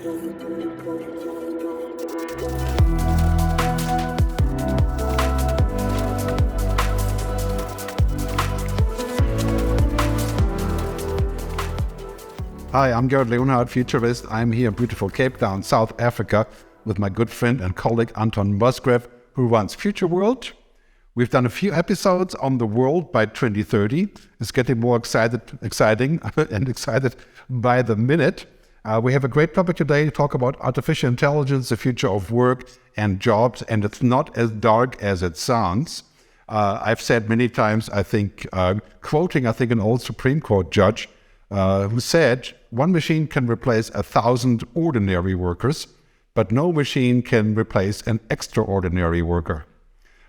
Hi, I'm Gerd Leonhard, Futurist. I'm here in beautiful Cape Town, South Africa, with my good friend and colleague Anton Musgrave, who runs Future World. We've done a few episodes on the world by 2030. It's getting more exciting and excited by the minute. We have a great topic today to talk about artificial intelligence, the future of work and jobs, and it's not as dark as it sounds. I've said many times, quoting an old Supreme Court judge, who said, one machine can replace 1,000 ordinary workers, but no machine can replace an extraordinary worker.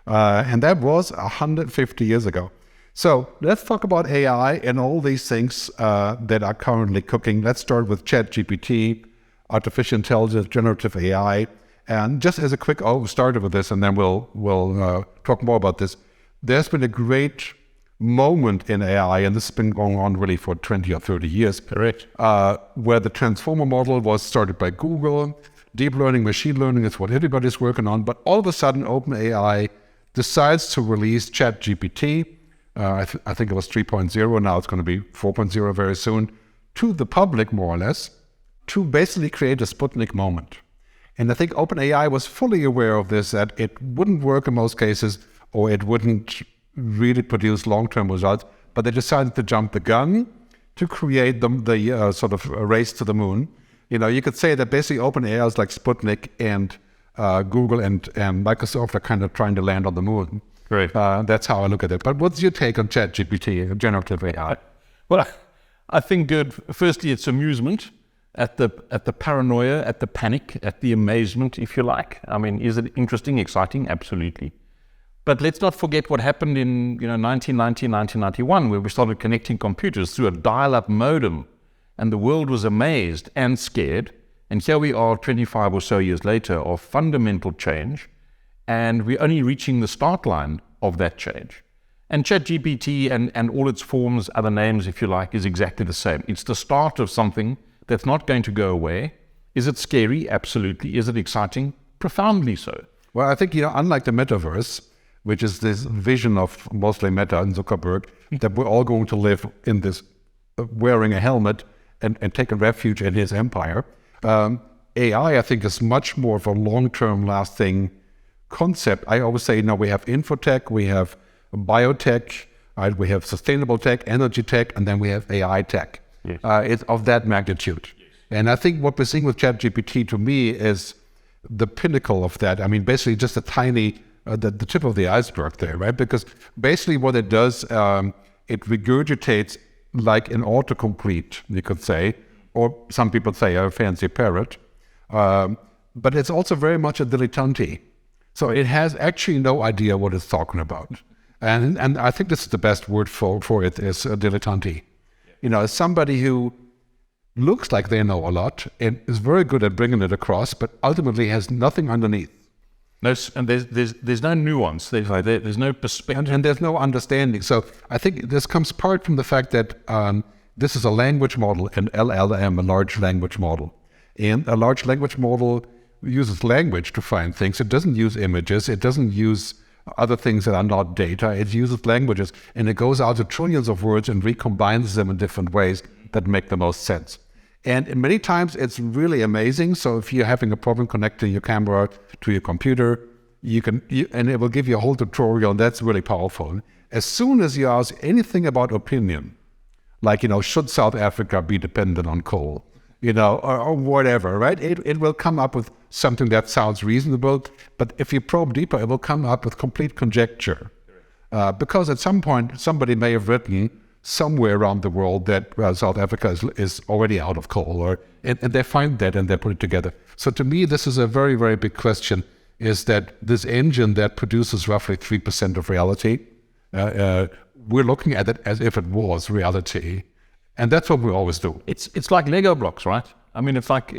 And that was 150 years ago. So let's talk about AI and all these things that are currently cooking. Let's start with ChatGPT, artificial intelligence, generative AI. And just as a quick start with this, and then we'll talk more about this. There's been a great moment in AI, and this has been going on really for 20 or 30 years. Correct. Where the transformer model was started by Google. Deep learning, machine learning is what everybody's working on. But all of a sudden, OpenAI decides to release ChatGPT. I think it was 3.0. Now it's going to be 4.0 very soon, to the public, more or less, to basically create a Sputnik moment. And I think OpenAI was fully aware of this, that it wouldn't work in most cases, or it wouldn't really produce long-term results, but they decided to jump the gun to create the sort of race to the moon. You know, you could say that basically OpenAI is like Sputnik, and Google and Microsoft are kind of trying to land on the moon. Right. That's how I look at it. But what's your take on ChatGPT, generative AI? Well, I think, firstly, it's amusement at the paranoia, at the panic, at the amazement, if you like. I mean, is it interesting, exciting? Absolutely. But let's not forget what happened in 1990, 1991, where we started connecting computers through a dial-up modem, and the world was amazed and scared. And here we are 25 or so years later of fundamental change, and we're only reaching the start line of that change. And ChatGPT and all its forms, other names, if you like, is exactly the same. It's the start of something that's not going to go away. Is it scary? Absolutely. Is it exciting? Profoundly so. Well, I think, unlike the metaverse, which is this vision of mostly Meta and Zuckerberg, that we're all going to live in this wearing a helmet and take a refuge in his empire. AI, I think, is much more of a long-term lasting concept. I always say, we have infotech, we have biotech, right? We have sustainable tech, energy tech, and then we have AI tech. Yes. It's of that magnitude. Yes. And I think what we're seeing with ChatGPT, to me, is the pinnacle of that. I mean, basically just a tiny the tip of the iceberg there, right? Because basically what it does, it regurgitates like an autocomplete, you could say, or some people say a fancy parrot. But it's also very much a dilettante. So it has actually no idea what it's talking about. And I think this is the best word for it, is a dilettante. Somebody who looks like they know a lot and is very good at bringing it across, but ultimately has nothing underneath. No, and there's no nuance. There's no perspective. And there's no understanding. So I think this comes part from the fact that this is a language model, an LLM, a large language model. And a large language model uses language to find things. It doesn't use images. It doesn't use other things that are not data. It uses languages, and it goes out to trillions of words and recombines them in different ways that make the most sense. And many times it's really amazing. So if you're having a problem connecting your camera to your computer, and it will give you a whole tutorial, and that's really powerful. As soon as you ask anything about opinion, like, should South Africa be dependent on coal, or whatever, right? It will come up with something that sounds reasonable, but if you probe deeper, it will come up with complete conjecture. Because at some point, somebody may have written somewhere around the world that South Africa is already out of coal, and they find that and they put it together. So to me, this is a very, very big question, is that this engine that produces roughly 3% of reality, we're looking at it as if it was reality. And that's what we always do. It's like Lego blocks, right? I mean, it's like,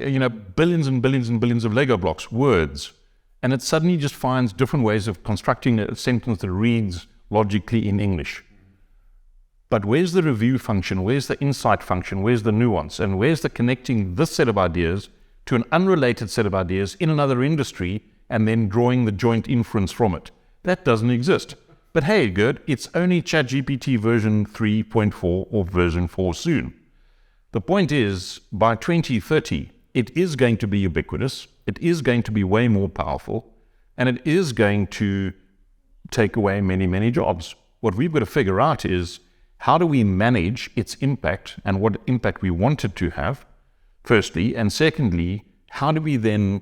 billions and billions and billions of Lego blocks, words. And it suddenly just finds different ways of constructing a sentence that reads logically in English. But where's the review function? Where's the insight function? Where's the nuance? And where's the connecting this set of ideas to an unrelated set of ideas in another industry and then drawing the joint inference from it. That doesn't exist. But hey, Gerd, it's only ChatGPT version 3.4 or version 4 soon. The point is, by 2030, it is going to be ubiquitous, it is going to be way more powerful, and it is going to take away many, many jobs. What we've got to figure out is, how do we manage its impact and what impact we want it to have, firstly, and secondly, how do we then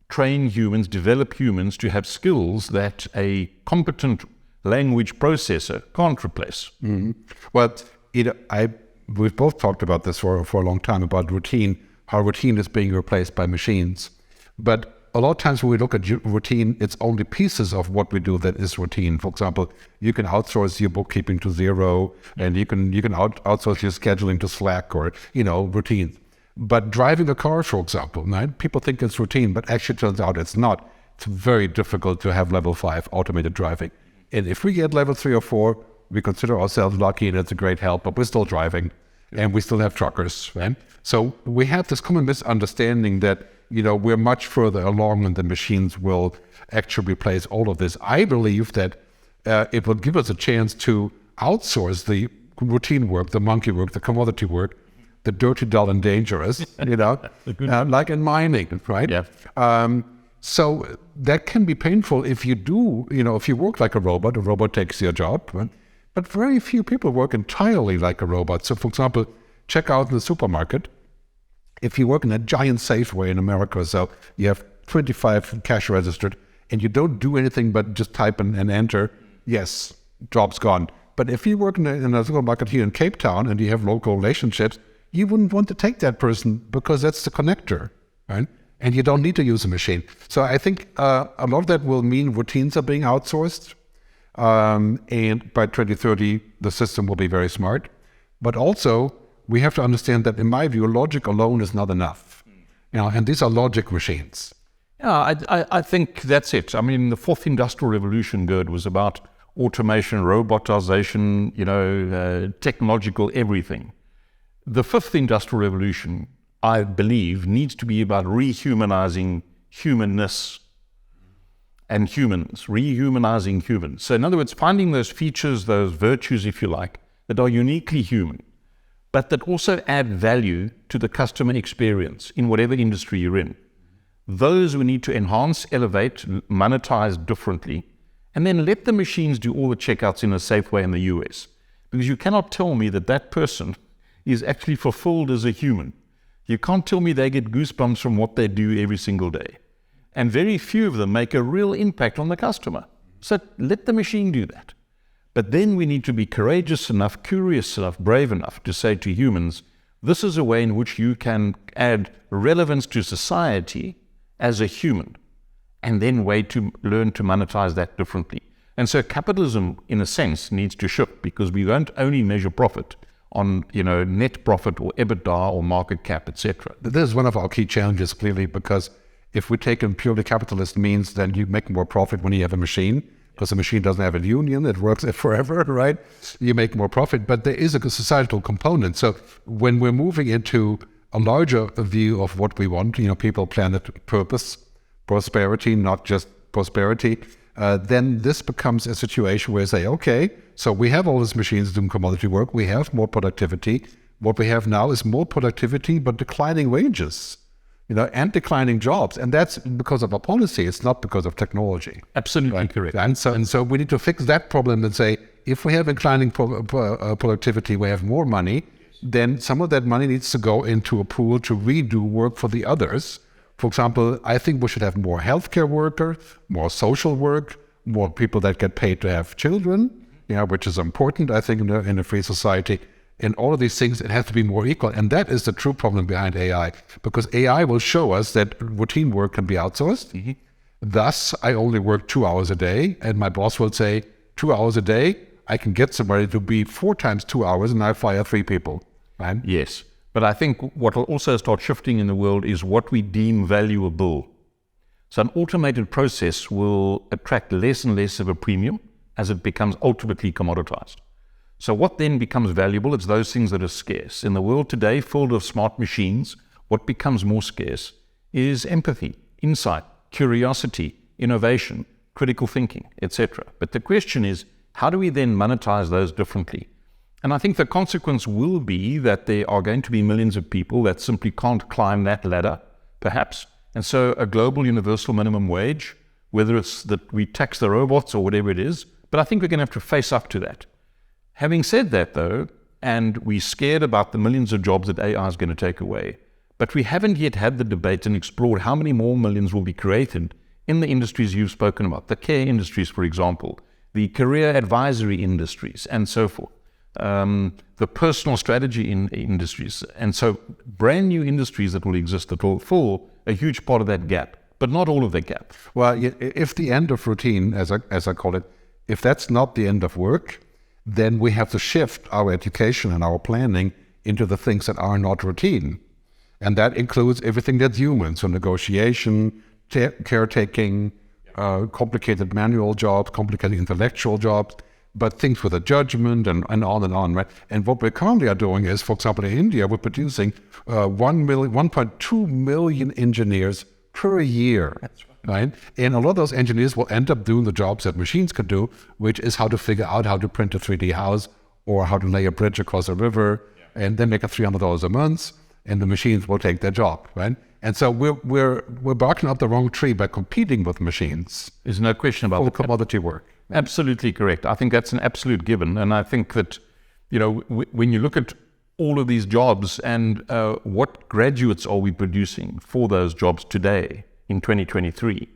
train humans, develop humans to have skills that a competent language processor can't replace? Mm-hmm. Well, we've both talked about this for a long time, about routine, how routine is being replaced by machines. But a lot of times when we look at routine, it's only pieces of what we do that is routine. For example, you can outsource your bookkeeping to Xero, and you can outsource your scheduling to Slack, or routine. But driving a car, for example, right? People think it's routine, but actually turns out it's not. It's very difficult to have level 5 automated driving. And if we get level 3 or 4, we consider ourselves lucky and it's a great help, but we're still driving and we still have truckers, right? So we have this common misunderstanding that, we're much further along and the machines will actually replace all of this. I believe that it will give us a chance to outsource the routine work, the monkey work, the commodity work, the dirty, dull, and dangerous, like in mining, right? Yeah. So that can be painful if you do, if you work like a robot takes your job, right? But very few people work entirely like a robot. So for example, check out the supermarket. If you work in a giant Safeway in America, so you have 25 cash registered and you don't do anything but just type and enter, yes, job's gone. But if you work in a supermarket here in Cape Town and you have local relationships, you wouldn't want to take that person because that's the connector, right? And you don't need to use a machine. So I think a lot of that will mean routines are being outsourced. And by 2030, the system will be very smart. But also, we have to understand that, in my view, logic alone is not enough. And these are logic machines. Yeah, I think that's it. I mean, the fourth industrial revolution, Gerd, was about automation, robotization, technological everything. The fifth industrial revolution, I believe, needs to be about rehumanizing humanness and humans, rehumanizing humans. So in other words, finding those features, those virtues, if you like, that are uniquely human, but that also add value to the customer experience in whatever industry you're in. Those we need to enhance, elevate, monetize differently, and then let the machines do all the checkouts in a safe way in the US. Because you cannot tell me that person is actually fulfilled as a human. You can't tell me they get goosebumps from what they do every single day. And very few of them make a real impact on the customer. So let the machine do that. But then we need to be courageous enough, curious enough, brave enough to say to humans, this is a way in which you can add relevance to society as a human, and then learn to monetize that differently. And so capitalism, in a sense, needs to shift, because we won't only measure profit on net profit or EBITDA or market cap, etc. This is one of our key challenges, clearly, because if we take a purely capitalist means, then you make more profit when you have a machine, because the machine doesn't have a union, it works forever, right? You make more profit, but there is a societal component. So when we're moving into a larger view of what we want, people, planet, purpose, prosperity, not just prosperity, then this becomes a situation where you say, okay, so we have all these machines doing commodity work, we have more productivity. What we have now is more productivity, but declining wages, and declining jobs. And that's because of a policy, it's not because of technology. Absolutely right? Correct. And so we need to fix that problem and say, if we have declining productivity, we have more money, then some of that money needs to go into a pool to redo work for the others. For example, I think we should have more healthcare workers, more social work, more people that get paid to have children, which is important, I think, in a free society. And all of these things, it has to be more equal. And that is the true problem behind AI, because AI will show us that routine work can be outsourced. Mm-hmm. Thus, I only work 2 hours a day, and my boss will say, 2 hours a day, I can get somebody to be 4 times 2 hours, and I fire 3 people. Right? Yes. But I think what will also start shifting in the world is what we deem valuable. So an automated process will attract less and less of a premium as it becomes ultimately commoditized. So what then becomes valuable? It's those things that are scarce. In the world today, full of smart machines, what becomes more scarce is empathy, insight, curiosity, innovation, critical thinking, etc. But the question is, how do we then monetize those differently? And I think the consequence will be that there are going to be millions of people that simply can't climb that ladder, perhaps. And so a global universal minimum wage, whether it's that we tax the robots or whatever it is, but I think we're going to have to face up to that. Having said that, though, and we're scared about the millions of jobs that AI is going to take away, but we haven't yet had the debate and explored how many more millions will be created in the industries you've spoken about, the care industries, for example, the career advisory industries, and so forth, the personal strategy in industries. And so brand new industries that will exist that will fill a huge part of that gap, but not all of the gap. Well, if the end of routine, as I call it, if that's not the end of work, then we have to shift our education and our planning into the things that are not routine. And that includes everything that's human. So negotiation, caretaking, complicated manual jobs, complicated intellectual jobs, but things with a judgment and on, right? And what we currently are doing is, for example, in India, we're producing 1.2 million engineers per year. That's right. And a lot of those engineers will end up doing the jobs that machines could do, which is how to figure out how to print a 3D house or how to lay a bridge across a river, and then make $300 a month, and the machines will take their job, right? And so we're barking up the wrong tree by competing with machines. There's no question about for commodity work. Absolutely correct. I think that's an absolute given. And I think that, when you look at all of these jobs and what graduates are we producing for those jobs today in 2023,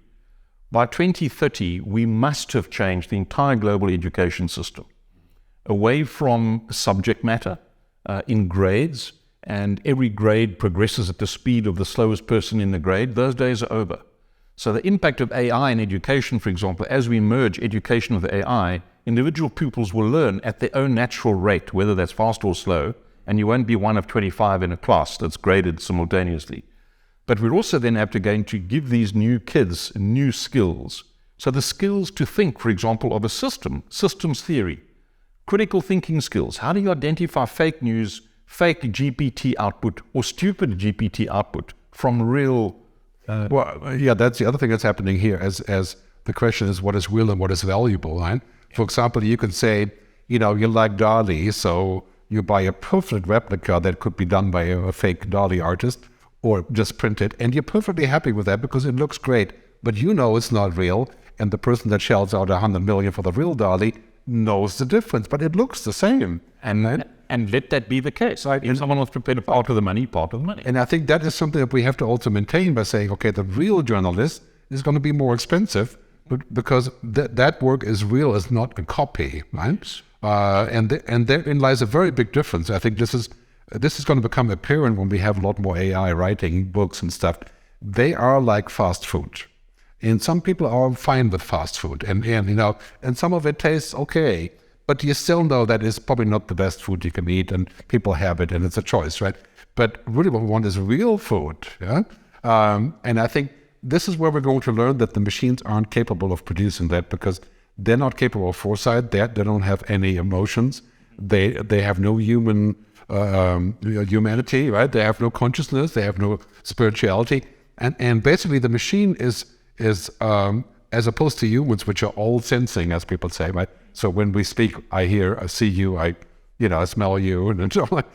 by 2030, we must have changed the entire global education system away from subject matter in grades, and every grade progresses at the speed of the slowest person in the grade. Those days are over. So the impact of AI in education, for example, as we merge education with AI, individual pupils will learn at their own natural rate, whether that's fast or slow, and you won't be one of 25 in a class that's graded simultaneously. But we're also then going to give these new kids new skills. So the skills to think, for example, of a systems theory, critical thinking skills. How do you identify fake news, fake GPT output, or stupid GPT output from real? That's the other thing that's happening here. As the question is, what is real and what is valuable, right? For example, you could say, you like DALL-E, so you buy a perfect replica that could be done by a fake DALL-E artist, or just print it, and you're perfectly happy with that because it looks great, but it's not real, and the person that shells out $100 million for the real DALL-E knows the difference, but it looks the same. And let that be the case. Right? If someone wants to pay part of the money, part of the money. And I think that is something that we have to also maintain by saying, okay, the real journalist is going to be more expensive, but because that work is real, is not a copy, right? And therein lies a very big difference. I think this is going to become apparent when we have a lot more AI writing books and stuff. They are like fast food. And some people are fine with fast food, and some of it tastes okay, but you still know that it's probably not the best food you can eat, and people have it, and it's a choice, right? But really what we want is real food, yeah? And I think this is where we're going to learn that the machines aren't capable of producing that because they're not capable of foresight, they don't have any emotions, they have no human humanity, right? They have no consciousness, they have no spirituality, and basically the machine is as opposed to humans, which are all sensing, as people say, right? So when we speak, I hear, I see you, I smell you, and so like,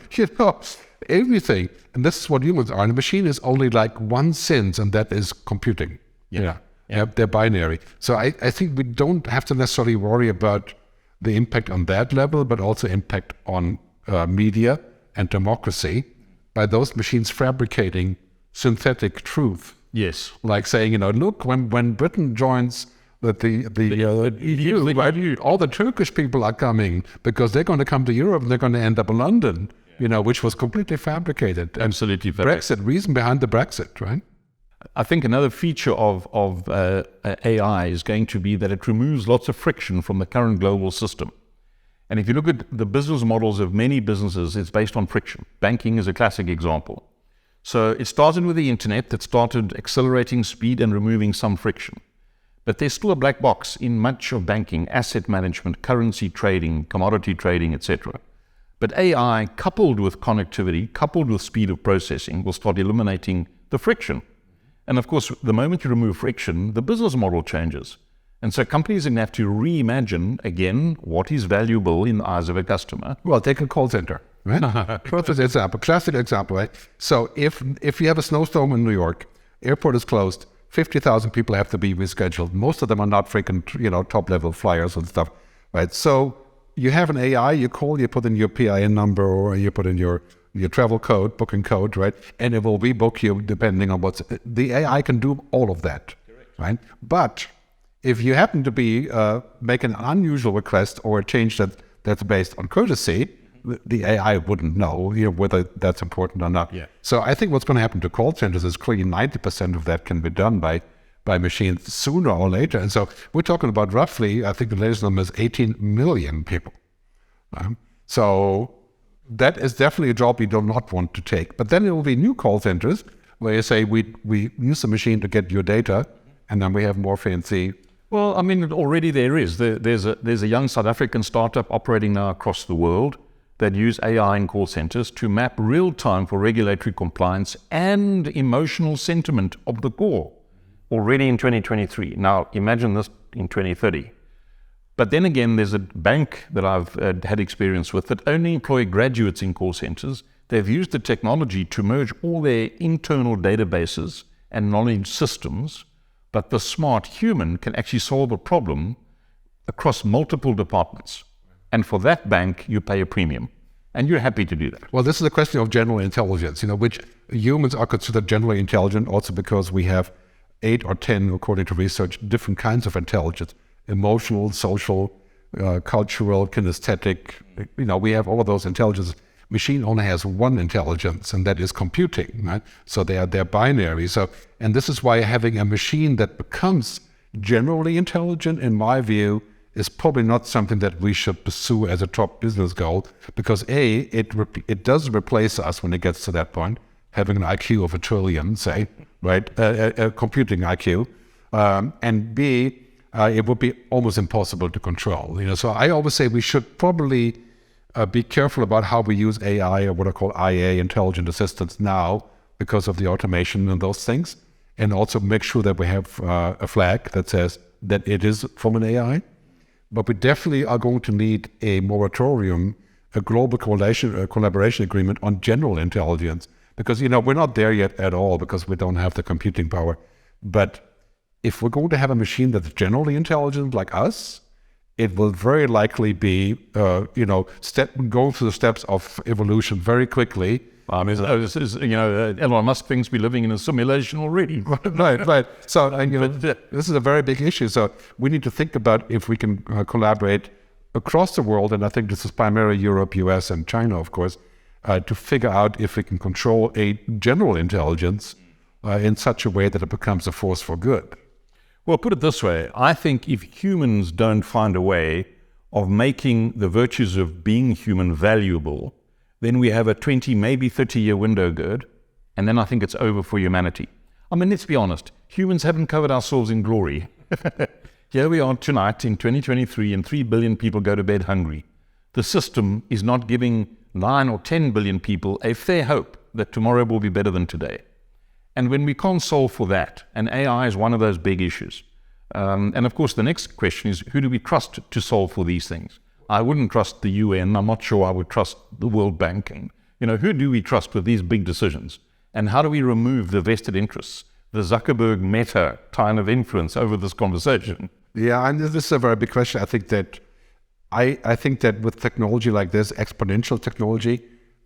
everything. And this is what humans are. And the machine is only like one sense, and that is computing. Yeah. They're binary. So I think we don't have to necessarily worry about the impact on that level, but also impact on media and democracy by those machines fabricating synthetic truth. Yes. Like saying, look, when Britain joins the EU, all the Turkish people are coming because they're going to come to Europe and they're going to end up in London, which was completely fabricated. Absolutely. Brexit, reason behind the Brexit, right? I think another feature of AI is going to be that it removes lots of friction from the current global system. And if you look at the business models of many businesses, it's based on friction. Banking is a classic example. So it started with the internet that started accelerating speed and removing some friction. But there's still a black box in much of banking, asset management, currency trading, commodity trading, etc. But AI, coupled with connectivity, coupled with speed of processing, will start eliminating the friction. And of course, the moment you remove friction, the business model changes. And so companies are going to have to reimagine, again, what is valuable in the eyes of a customer. Well, take a call center, right? Perfect example, classic example, right? So if you have a snowstorm in New York, airport is closed, 50,000 people have to be rescheduled. Most of them are not freaking, top-level flyers and stuff, right? So you have an AI, you call, you put in your PIN number, or you put in your travel code, booking code, right? And it will rebook you depending on the AI can do all of that, correct, right? But if you happen to be make an unusual request or a change that's based on courtesy, the AI wouldn't know whether that's important or not. Yeah. So I think what's going to happen to call centers is clearly 90% of that can be done by machines sooner or later. And so we're talking about roughly, I think the latest number is 18 million people. So that is definitely a job we do not want to take. But then there will be new call centers where you say we use the machine to get your data, and then we have more fancy. Well, I mean, already there is. There's a young South African startup operating now across the world that use AI in call centers to map real time for regulatory compliance and emotional sentiment of the call already in 2023. Now, imagine this in 2030. But then again, there's a bank that I've had experience with that only employ graduates in call centers. They've used the technology to merge all their internal databases and knowledge systems, but the smart human can actually solve a problem across multiple departments. And for that bank, you pay a premium. And you're happy to do that. Well, this is a question of general intelligence, which humans are considered generally intelligent also because we have 8 or 10, according to research, different kinds of intelligence: emotional, social, cultural, kinesthetic. We have all of those intelligences. Machine only has one intelligence, and that is computing, right? So they're binary. And this is why having a machine that becomes generally intelligent, in my view, is probably not something that we should pursue as a top business goal, because it does replace us when it gets to that point, having an IQ of 1 trillion, say, right? A computing IQ, and B, it would be almost impossible to control. So I always say we should probably be careful about how we use AI, or what I call IA, intelligent assistants, now because of the automation and those things, and also make sure that we have a flag that says that it is from an AI. But we definitely are going to need a moratorium, a global collaboration agreement on general intelligence, because we're not there yet at all because we don't have the computing power. But if we're going to have a machine that's generally intelligent like us, it will very likely be, going through the steps of evolution very quickly. Elon Musk thinks we're living in a simulation already. Right. So, this is a very big issue. So we need to think about if we can collaborate across the world, and I think this is primarily Europe, US, and China, of course, to figure out if we can control a general intelligence in such a way that it becomes a force for good. Well, put it this way. I think if humans don't find a way of making the virtues of being human valuable, then we have a 20, maybe 30-year window, Gerd, and then I think it's over for humanity. I mean, let's be honest. Humans haven't covered ourselves in glory. Here we are tonight in 2023, and 3 billion people go to bed hungry. The system is not giving 9 or 10 billion people a fair hope that tomorrow will be better than today. And when we can't solve for that, and AI is one of those big issues. And of course, the next question is, who do we trust to solve for these things? I wouldn't trust the UN. I'm not sure I would trust the World Bank. And, who do we trust with these big decisions? And how do we remove the vested interests, the Zuckerberg Meta kind of influence over this conversation? Yeah, and this is a very big question. I think that with technology like this, exponential technology,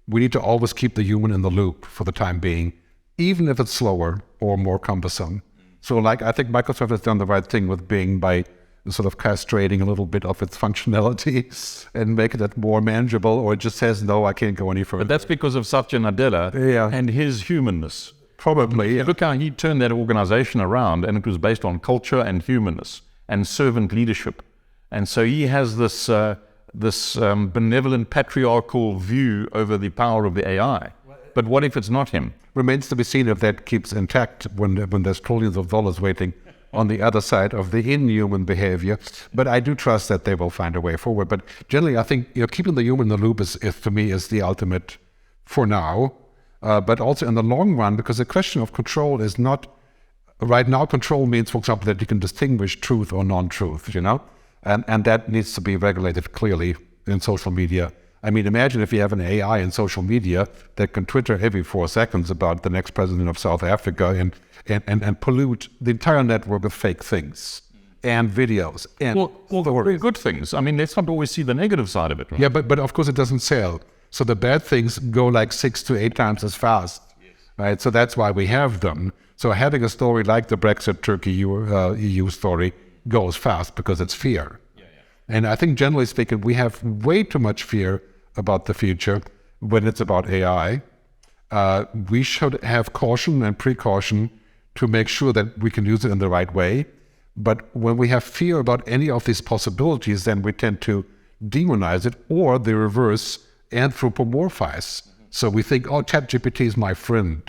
we need to always keep the human in the loop for the time being, even if it's slower or more cumbersome. So I think Microsoft has done the right thing with Bing by sort of castrating a little bit of its functionality and making it more manageable, or it just says, no, I can't go any further. But that's because of Satya Nadella and his humanness. Probably. Look how he turned that organization around, and it was based on culture and humanness and servant leadership. And so he has this benevolent patriarchal view over the power of the AI. But what if it's not him? Remains to be seen if that keeps intact when there's trillions of dollars waiting on the other side of the inhuman behavior. But I do trust that they will find a way forward. But generally, I think keeping the human in the loop is to me is the ultimate for now. But also in the long run, because the question of control is not Right now, control means, for example, that you can distinguish truth or non-truth, and that needs to be regulated clearly in social media. I mean, imagine if you have an AI in social media that can Twitter every 4 seconds about the next president of South Africa and pollute the entire network with fake things and videos. And well, the very good things. I mean, let's not always see the negative side of it. Right? Yeah, but of course it doesn't sell. So the bad things go like 6 to 8 times as fast, right? So that's why we have them. So having a story like the Brexit Turkey EU story goes fast because it's fear. And I think generally speaking, we have way too much fear about the future when it's about AI. We should have caution and precaution to make sure that we can use it in the right way. But when we have fear about any of these possibilities, then we tend to demonize it, or the reverse, anthropomorphize. So we think, oh, ChatGPT is my friend,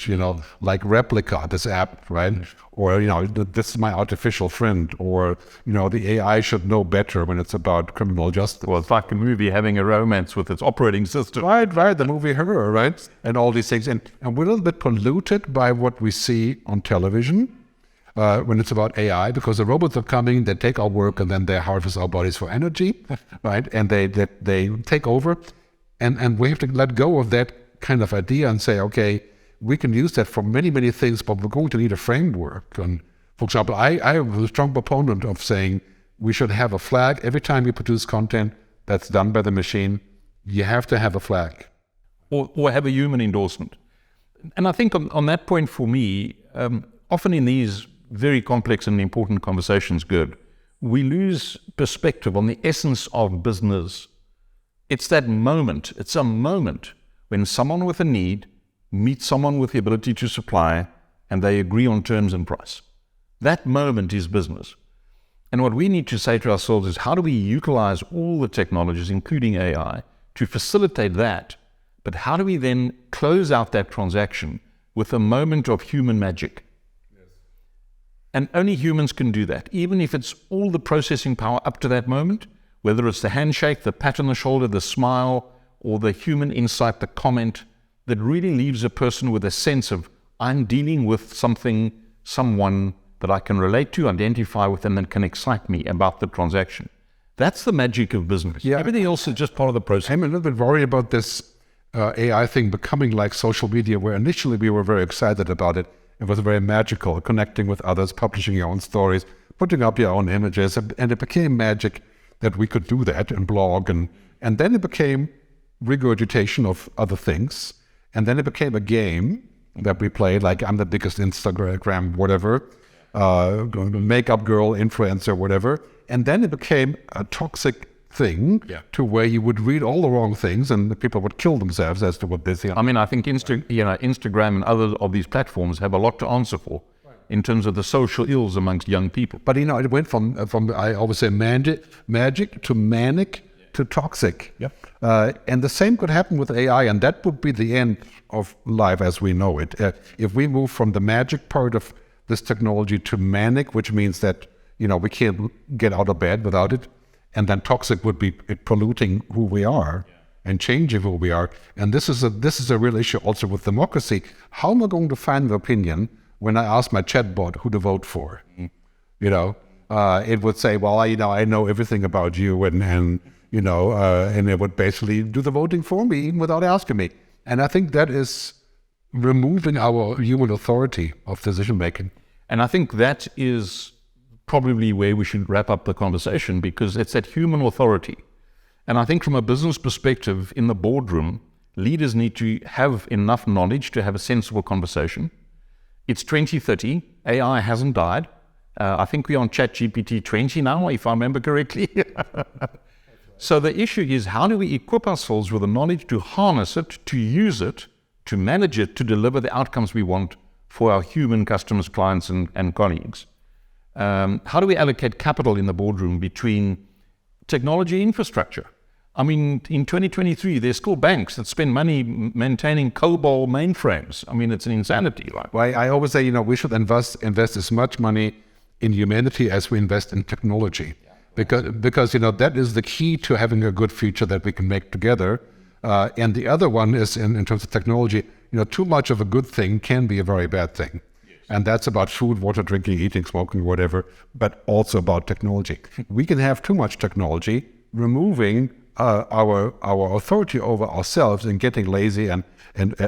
like Replica, this app, right? Or, this is my artificial friend, or, the AI should know better when it's about criminal justice. Well, it's like a movie having a romance with its operating system. Right, the movie Her, right? And all these things. And we're a little bit polluted by what we see on television when it's about AI, because the robots are coming, they take our work, and then they harvest our bodies for energy, right? And they take over. And we have to let go of that kind of idea and say, okay, we can use that for many, many things, but we're going to need a framework. And for example, I am a strong proponent of saying we should have a flag. Every time you produce content that's done by the machine, you have to have a flag. Or have a human endorsement. And I think on that point for me, often in these very complex and important conversations, Gerd, we lose perspective on the essence of business. It's that moment. It's a moment when someone with a need meets someone with the ability to supply, and they agree on terms and price. That moment is business. And what we need to say to ourselves is, how do we utilize all the technologies, including AI, to facilitate that? But how do we then close out that transaction with a moment of human magic? Yes. And only humans can do that, even if it's all the processing power up to that moment, whether it's the handshake, the pat on the shoulder, the smile, or the human insight, the comment that really leaves a person with a sense of, I'm dealing with someone that I can relate to, identify with, and that can excite me about the transaction. That's the magic of business. Yeah. Everything else is just part of the process. I'm a little bit worried about this AI thing becoming like social media, where initially we were very excited about it. It was very magical, connecting with others, publishing your own stories, putting up your own images, and it became magic that we could do that and blog, and then it became regurgitation of other things, and then it became a game that we played, like I'm the biggest Instagram whatever, makeup girl, influencer, whatever, and then it became a toxic thing to where you would read all the wrong things and the people would kill themselves as to what they see. I mean, I think Instagram and other of these platforms have a lot to answer for in terms of the social ills amongst young people. But it went from I always say magic to manic to toxic. Yep. And the same could happen with AI, and that would be the end of life as we know it. If we move from the magic part of this technology to manic, which means that we can't get out of bed without it, and then toxic would be it polluting who we are and changing who we are. And this is a real issue also with democracy. How am I going to find an opinion when I ask my chatbot who to vote for? It would say, well, I know everything about you, and it would basically do the voting for me even without asking me. And I think that is removing our human authority of decision making. And I think that is probably where we should wrap up the conversation, because it's that human authority. And I think from a business perspective, in the boardroom, leaders need to have enough knowledge to have a sensible conversation. It's 2030. AI hasn't died. I think we're on ChatGPT 20 now, if I remember correctly. So the issue is, how do we equip ourselves with the knowledge to harness it, to use it, to manage it, to deliver the outcomes we want for our human customers, clients, and colleagues? How do we allocate capital in the boardroom between technology infrastructure? I mean, in 2023, there's still banks that spend money maintaining COBOL mainframes. I mean, it's an insanity. Right? Well, I always say, we should invest as much money in humanity as we invest in technology. Because that is the key to having a good future that we can make together. And the other one is in terms of technology, too much of a good thing can be a very bad thing. And that's about food, water, drinking, eating, smoking, whatever, but also about technology. We can have too much technology, removing our authority over ourselves and getting lazy and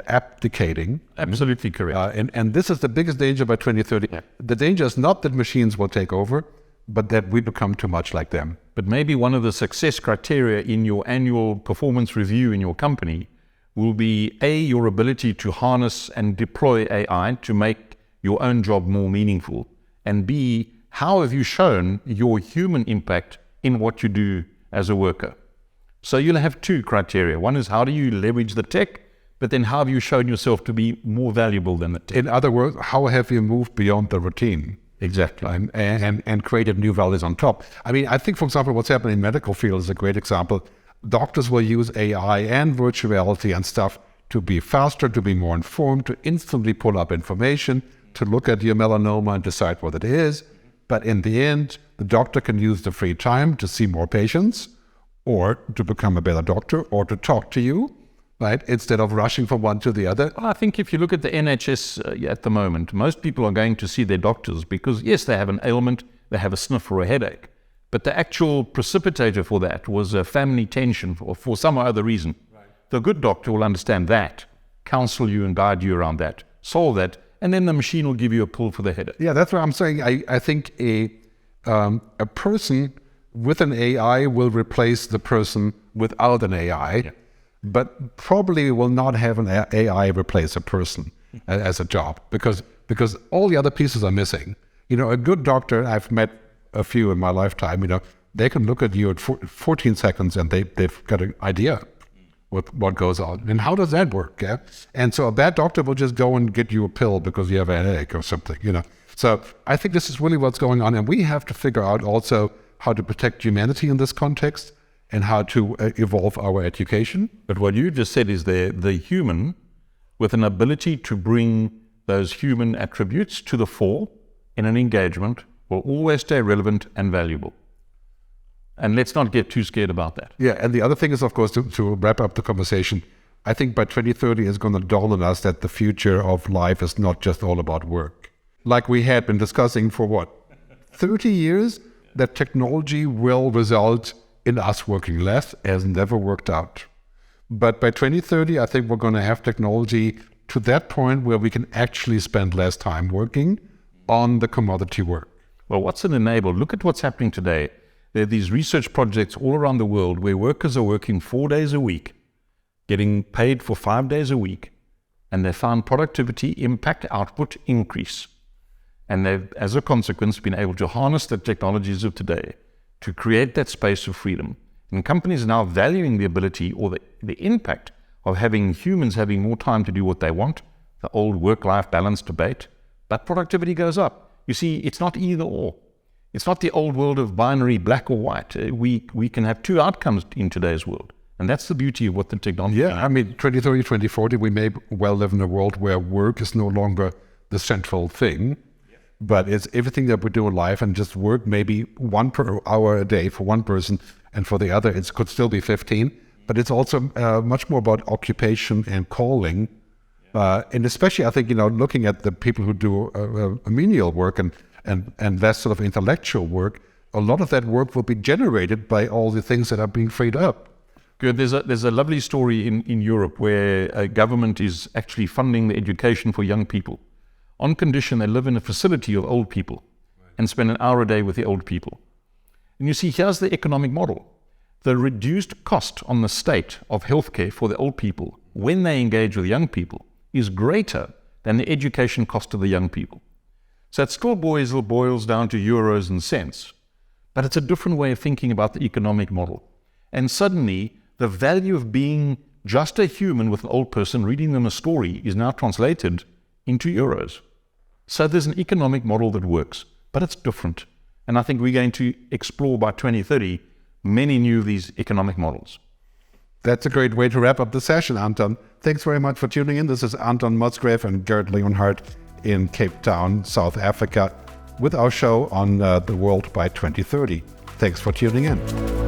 abdicating. Absolutely correct. And this is the biggest danger by 2030. Yeah. The danger is not that machines will take over, but that we become too much like them. But maybe one of the success criteria in your annual performance review in your company will be A, your ability to harness and deploy AI to make your own job more meaningful, and B, how have you shown your human impact in what you do as a worker? So you'll have two criteria. One is how do you leverage the tech, but then how have you shown yourself to be more valuable than the tech? In other words, how have you moved beyond the routine? Exactly. And created new values on top. I mean, I think, for example, what's happening in medical field is a great example. Doctors will use AI and virtual reality and stuff to be faster, to be more informed, to instantly pull up information, to look at your melanoma and decide what it is. But in the end, the doctor can use the free time to see more patients, or to become a better doctor, or to talk to you, right? Instead of rushing from one to the other. Well, I think if you look at the NHS at the moment, most people are going to see their doctors because, yes, they have an ailment, they have a sniff or a headache. But the actual precipitator for that was a family tension or for some other reason. Right. The good doctor will understand that, counsel you and guide you around that, solve that, and then the machine will give you a pull for the headache. Yeah, that's what I'm saying. I think a person with an AI will replace the person without an AI, yeah, but probably will not have an AI replace a person as a job because all the other pieces are missing. You know, a good doctor, I've met a few in my lifetime, you know, they can look at you at 14 seconds and they've got an idea what goes on. And how does that work? Yeah? And so a bad doctor will just go and get you a pill because you have a headache or something, you know. So I think this is really what's going on. And we have to figure out also how to protect humanity in this context and how to evolve our education. But what you just said is the human with an ability to bring those human attributes to the fore in an engagement will always stay relevant and valuable. And let's not get too scared about that. Yeah, and the other thing is, of course, to wrap up the conversation, I think by 2030 it's going to dawn on us that the future of life is not just all about work. Like we had been discussing for 30 years, that technology will result in us working less, has never worked out. But by 2030, I think we're going to have technology to that point where we can actually spend less time working on the commodity work. Well, what's an enabler? Look at what's happening today. There are these research projects all around the world where workers are working 4 days a week, getting paid for 5 days a week, and they found productivity, impact, output increase. And they've, as a consequence, been able to harness the technologies of today to create that space of freedom. And companies are now valuing the ability or the impact of having humans having more time to do what they want, the old work-life balance debate, but productivity goes up. You see, it's not either or. It's not the old world of binary black or white. We can have two outcomes in today's world. And that's the beauty of what the technology Yeah, I mean, 2030, 2040, we may well live in a world where work is no longer the central thing, but it's everything that we do in life, and just work maybe 1 per hour a day for one person, and for the other it could still be 15. But it's also much more about occupation and calling. And especially, I think, you know, looking at the people who do menial work and less sort of intellectual work, a lot of that work will be generated by all the things that are being freed up. Good. There's a lovely story in Europe where a government is actually funding the education for young people on condition they live in a facility of old people and spend an hour a day with the old people. And you see, here's the economic model. The reduced cost on the state of healthcare for the old people when they engage with young people is greater than the education cost of the young people. So it still boils down to euros and cents, but it's a different way of thinking about the economic model. And suddenly, the value of being just a human with an old person reading them a story is now translated into euros. So there's an economic model that works, but it's different. And I think we're going to explore by 2030 many new of these economic models. That's a great way to wrap up the session, Anton. Thanks very much for tuning in. This is Anton Musgrave and Gerd Leonhard in Cape Town, South Africa, with our show on the world by 2030. Thanks for tuning in.